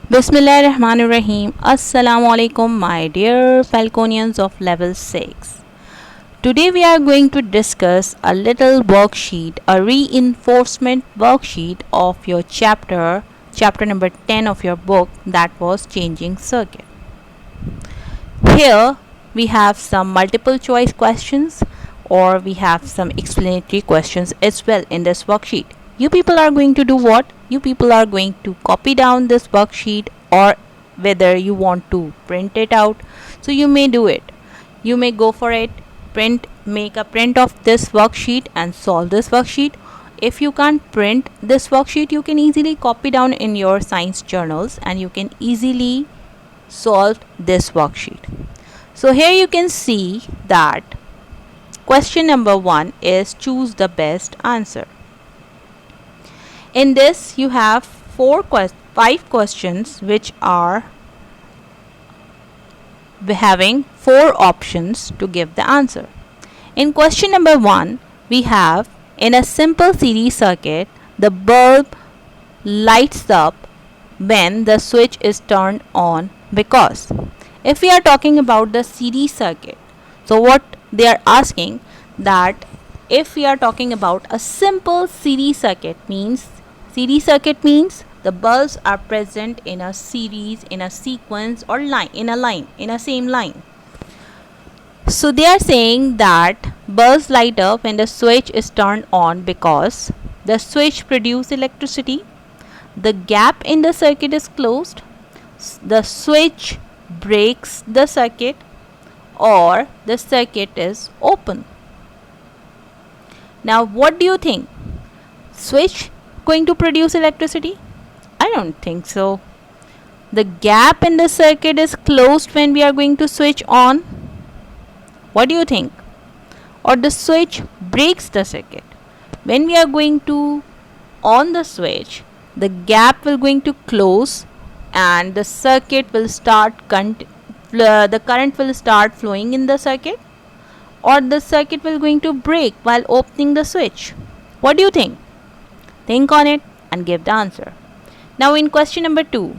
Bismillahirrahmanirrahim. Assalamu alaikum, my dear Falconians of level 6. Today we are going to discuss a little worksheet, a reinforcement worksheet of your chapter number 10 of your book, that was Changing Circuit. Here we have some multiple choice questions, or we have some explanatory questions as well in this worksheet. You people are going to do what? You people are going to copy down this worksheet, or whether you want to print it out. So you may do it. You may go for it. Make a print of this worksheet and solve this worksheet. If you can't print this worksheet, you can easily copy down in your science journals and you can easily solve this worksheet. So here you can see that question number 1 is choose the best answer. In this you have 5 questions which are having 4 options to give the answer. In question number 1 we have, in a simple series circuit, the bulb lights up when the switch is turned on because. If we are talking about the series circuit, so what they are asking, that if we are talking about a simple series circuit means the bulbs are present in a series, in a sequence, or in a same line. So they are saying that bulbs light up when the switch is turned on because the switch produces electricity, the gap in the circuit is closed, the switch breaks the circuit, or the circuit is open. Now what do you think? Switch going to produce electricity? I don't think so. The gap in the circuit is closed when we are going to switch on. What do you think? Or the switch breaks the circuit. When we are going to on the switch, the gap will going to close and the circuit will start the current will start flowing in the circuit, or the circuit will going to break while opening the switch. What do you think? Think on it and give the answer. Now in question number 2,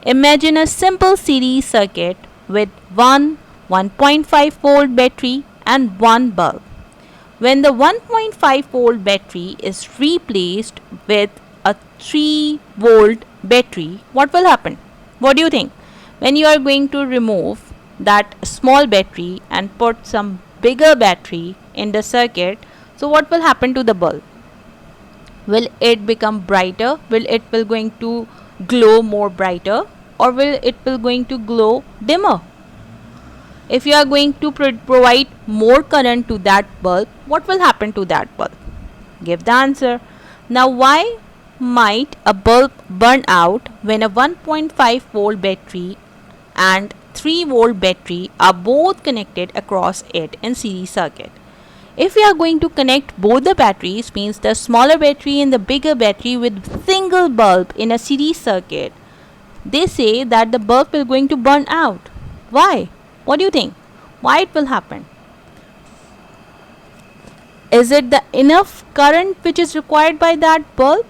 imagine a simple series circuit with 1.5 volt battery and 1 bulb. When the 1.5 volt battery is replaced with a 3 volt battery, what will happen? What do you think? When you are going to remove that small battery and put some bigger battery in the circuit, so what will happen to the bulb? Will it become brighter? Will it will going to glow more brighter, or will it will going to glow dimmer? If you are going to provide more current to that bulb, what will happen to that bulb? Give the answer. Now why might a bulb burn out when a 1.5 volt battery and 3 volt battery are both connected across it in series circuit? If we are going to connect both the batteries, means the smaller battery and the bigger battery with single bulb in a series circuit, they say that the bulb will going to burn out. Why? What do you think? Why it will happen? Is it the enough current which is required by that bulb?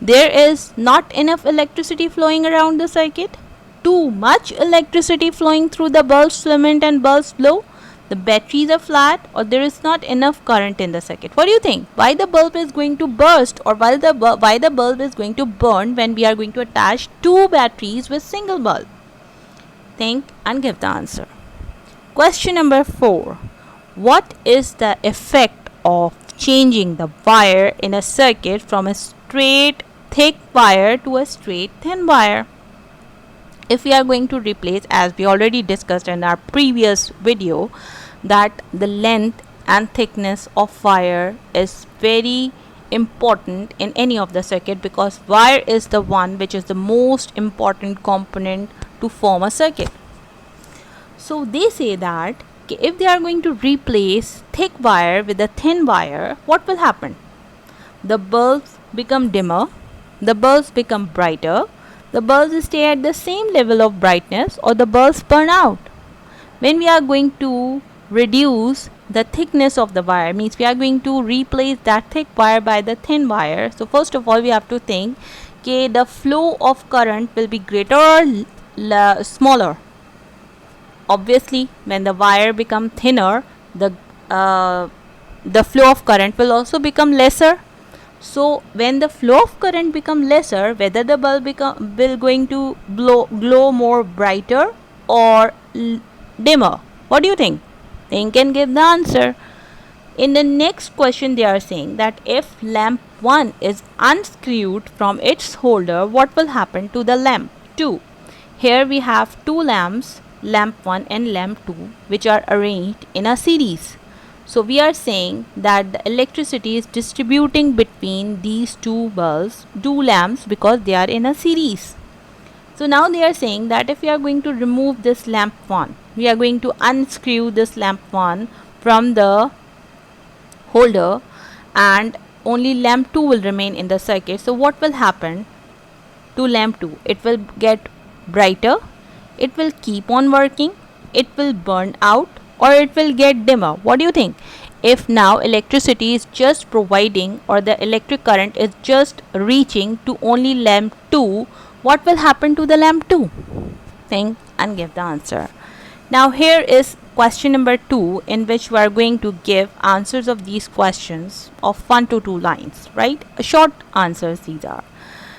There is not enough electricity flowing around the circuit? Too much electricity flowing through the bulb's filament and bulb's flow? The batteries are flat, or there is not enough current in the circuit? What do you think? Why the bulb is going to burst, or why the bulb is going to burn when we are going to attach 2 batteries with single bulb? Think and give the answer. Question number 4. What is the effect of changing the wire in a circuit from a straight thick wire to a straight thin wire? If we are going to replace, as we already discussed in our previous video, that the length and thickness of wire is very important in any of the circuit, because wire is the one which is the most important component to form a circuit. So they say that if they are going to replace thick wire with a thin wire, what will happen? The bulbs become dimmer, the bulbs become brighter, the bulbs stay at the same level of brightness, or the bulbs burn out. When we are going to reduce the thickness of the wire, means we are going to replace that thick wire by the thin wire. So first of all we have to think the flow of current will be greater or smaller? Obviously, when the wire become thinner, the flow of current will also become lesser. So when the flow of current become lesser, whether the bulb will going to glow more brighter or dimmer? What do you think? Think and give the answer. In the next question, they are saying that if lamp 1 is unscrewed from its holder, what will happen to the lamp 2? Here we have two lamps, lamp 1 and lamp 2, which are arranged in a series. So we are saying that the electricity is distributing between these two lamps, because they are in a series. So now they are saying that if we are going to remove this lamp 1, we are going to unscrew this lamp 1 from the holder, and only lamp 2 will remain in the circuit. So what will happen to lamp 2? It will get brighter, it will keep on working, it will burn out, or it will get dimmer. What do you think? If now electricity is just providing, or the electric current is just reaching to only lamp 2, what will happen to the lamp 2? Think and give the answer. Now here is question number 2, in which we are going to give answers of these questions of 1 to 2 lines, right? Short answers these are.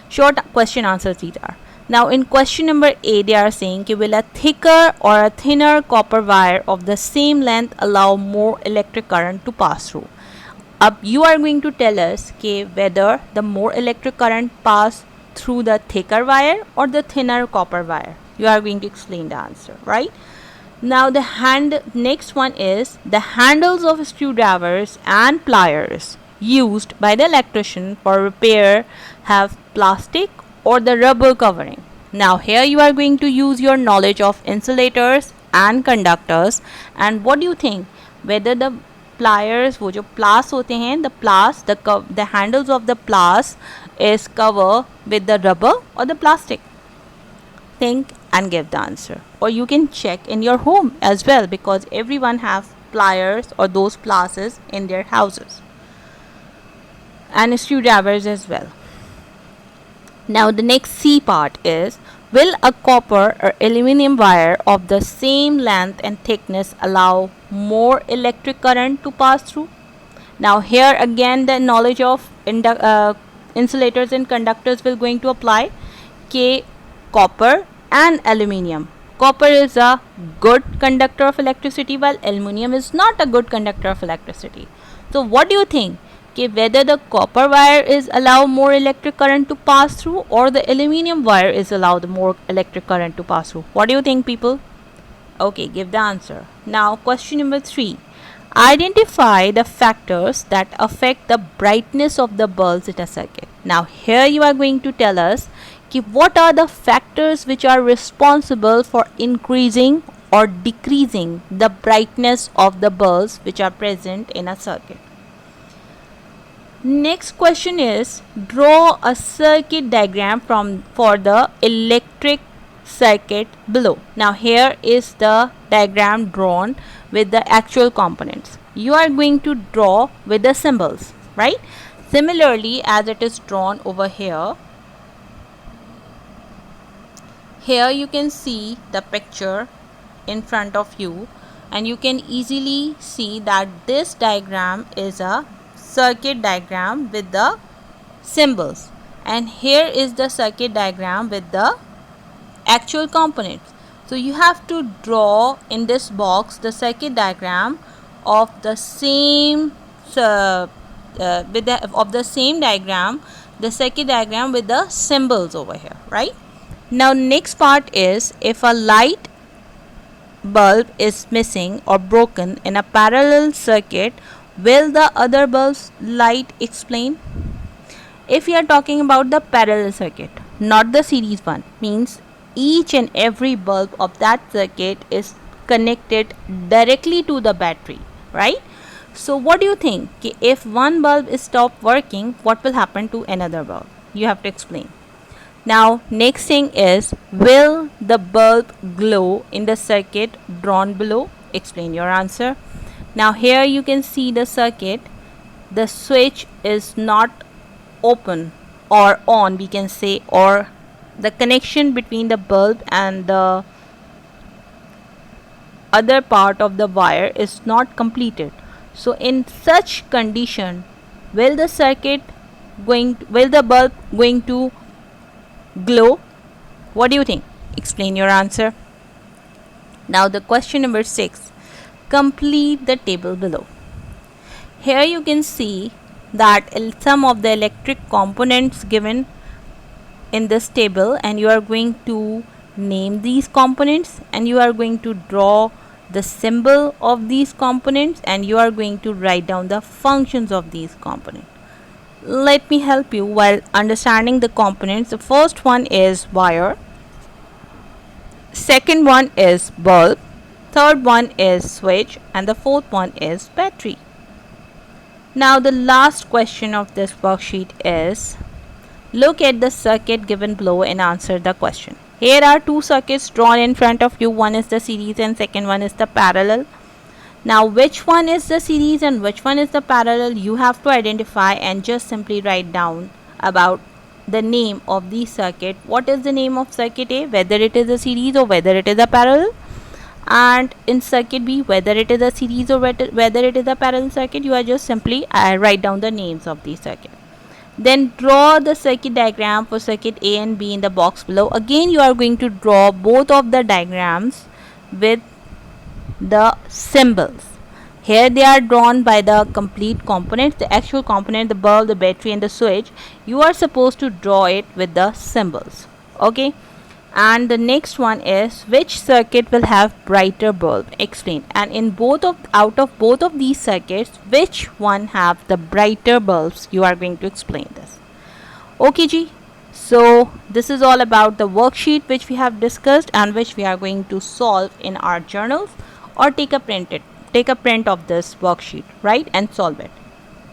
Short question answers these are. Now in question number A, they are saying, will a thicker or a thinner copper wire of the same length allow more electric current to pass through? You are going to tell us whether the more electric current pass through the thicker wire or the thinner copper wire. You are going to explain the answer, right? Now the next one is the handles of screwdrivers and pliers used by the electrician for repair have plastic or the rubber covering. Now here you are going to use your knowledge of insulators and conductors, and what do you think, whether the pliers, वो जो प्लास होते हैं, the handles of the plas is covered with the rubber or the plastic? Think and give the answer. Or you can check in your home as well, because everyone have pliers or those places in their houses, and screwdrivers as well. Now the next C part is, will a copper or aluminum wire of the same length and thickness allow more electric current to pass through? Now here again the knowledge of insulators and conductors will going to apply. Copper and aluminium. Copper is a good conductor of electricity, while aluminium is not a good conductor of electricity. So what do you think? Whether the copper wire is allow more electric current to pass through, or the aluminium wire is allowed more electric current to pass through? What do you think, people? Okay, give the answer. Now question number 3. Identify the factors that affect the brightness of the bulbs in a circuit. Now here you are going to tell us what are the factors which are responsible for increasing or decreasing the brightness of the bulbs which are present in a circuit. Next question is, draw a circuit diagram for the electric circuit below. Now here is the diagram drawn with the actual components. You are going to draw with the symbols, right? Similarly, as it is drawn over here, you can see the picture in front of you, and you can easily see that this diagram is a circuit diagram with the symbols, and here is the circuit diagram with the actual components. So you have to draw in this box the circuit diagram of the same diagram, the circuit diagram with the symbols over here, right? Now next part is, if a light bulb is missing or broken in a parallel circuit, will the other bulb's light explain? If we are talking about the parallel circuit, not the series one, means each and every bulb of that circuit is connected directly to the battery, right? So what do you think? If one bulb is stopped working, what will happen to another bulb? You have to explain. Now next thing is, will the bulb glow in the circuit drawn below? Explain your answer. Now here you can see the circuit. The switch is not open or on, we can say, or the connection between the bulb and the other part of the wire is not completed. So in such condition, will the bulb going to glow? What do you think? Explain your answer. Now the question number 6. Complete the table below. Here you can see that some of the electric components given in this table, and you are going to name these components, and you are going to draw the symbol of these components, and you are going to write down the functions of these components. Let me help you while understanding the components. The first one is wire, second one is bulb, third one is switch, and the fourth one is battery. Now the last question of this worksheet is, look at the circuit given below and answer the question. Here are two circuits drawn in front of you. One is the series and second one is the parallel. Now which one is the series and which one is the parallel, you have to identify and just simply write down about the name of the circuit. What is the name of circuit A, whether it is a series or whether it is a parallel, and in circuit B, whether it is a series or whether it is a parallel circuit. You are just simply write down the names of the circuit. Then draw the circuit diagram for circuit A and B in the box below. Again, you are going to draw both of the diagrams with the symbols. Here they are drawn by the complete components, the actual component, the bulb, the battery and the switch. You are supposed to draw it with the symbols. Okay. And the next one is, which circuit will have brighter bulb? Explain. And in out of both of these circuits, which one have the brighter bulbs? You are going to explain this. Okay ji. So this is all about the worksheet which we have discussed and which we are going to solve in our journals, or take a print of this worksheet, right, and solve it.